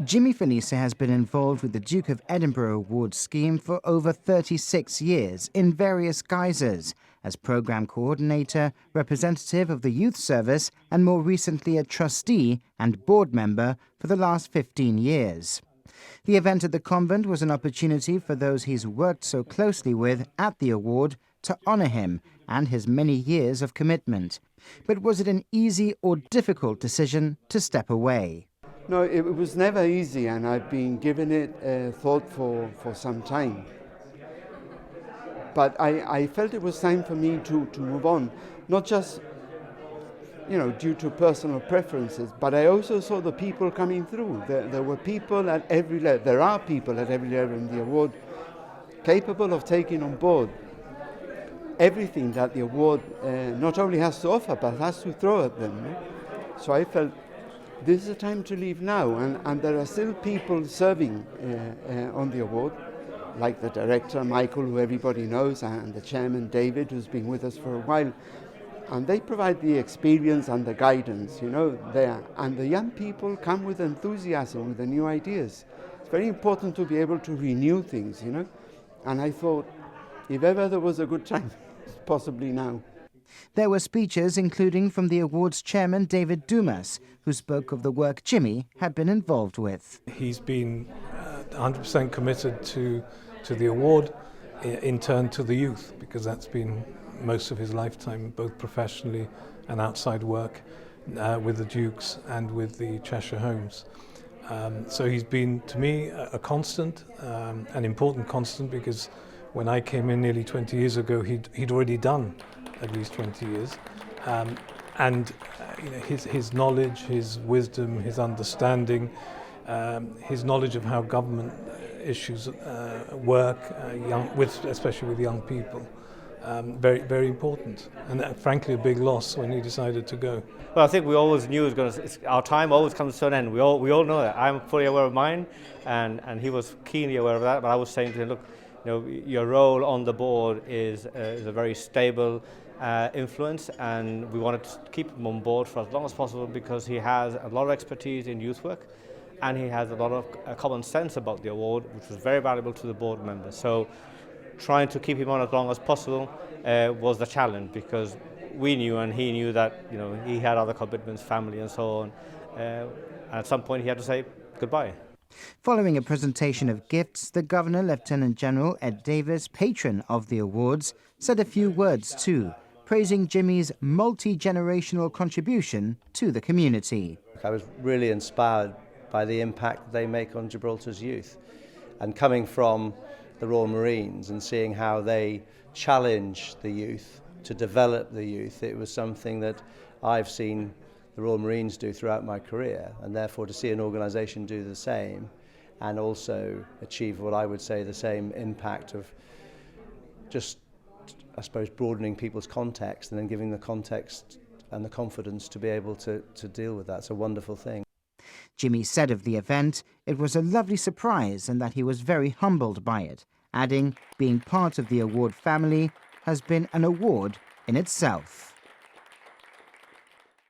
Jimmy Felices has been involved with the Duke of Edinburgh Award scheme for over 36 years in various guises, as programme coordinator, representative of the youth service, and more recently a trustee and board member for the last 15 years. The event at the Convent was an opportunity for those he's worked so closely with at the award to honour him and his many years of commitment. But was it an easy or difficult decision to step away? No, it was never easy, and I've been giving it thought for some time. But I felt it was time for me to move on, not just due to personal preferences, but I also saw the people coming through. There were people at every level. There are people at every level in the award capable of taking on board everything that the award not only has to offer, but has to throw at them. No? So I felt this is a time to leave now, and there are still people serving on the award, like the director, Michael, who everybody knows, and the chairman, David, who's been with us for a while. And they provide the experience and the guidance, there. And the young people come with enthusiasm, with the new ideas. It's very important to be able to renew things, And I thought, if ever there was a good time, it's possibly now. There were speeches including from the award's chairman, David Dumas, who spoke of the work Jimmy had been involved with. He's been 100% committed to the award, in turn to the youth, because that's been most of his lifetime, both professionally and outside work, with the Dukes and with the Cheshire Homes. So he's been, to me, a constant, an important constant, because when I came in nearly 20 years ago, he'd already done at least 20 years. His knowledge, his wisdom, his understanding, his knowledge of how government issues work, especially with young people, very, very important. And frankly, a big loss when he decided to go. Well, I think we always knew our time always comes to an end. We all know that. I'm fully aware of mine, and he was keenly aware of that. But I was saying to him, look, your role on the board is a very stable influence, and we wanted to keep him on board for as long as possible because he has a lot of expertise in youth work, and he has a lot of common sense about the award, which was very valuable to the board members. So trying to keep him on as long as possible was the challenge, because we knew and he knew that he had other commitments, family and so on. And at some point he had to say goodbye. Following a presentation of gifts, the Governor, Lieutenant General Ed Davis, patron of the awards, said a few words too, praising Jimmy's multi-generational contribution to the community. I was really inspired by the impact they make on Gibraltar's youth, and coming from the Royal Marines and seeing how they challenge the youth to develop the youth, it was something that I've seen the Royal Marines do throughout my career, and therefore to see an organisation do the same and also achieve what I would say the same impact of just, I suppose, broadening people's context and then giving the context and the confidence to be able to deal with that. It's a wonderful thing. Jimmy said of the event, it was a lovely surprise and that he was very humbled by it, adding, being part of the award family has been an award in itself.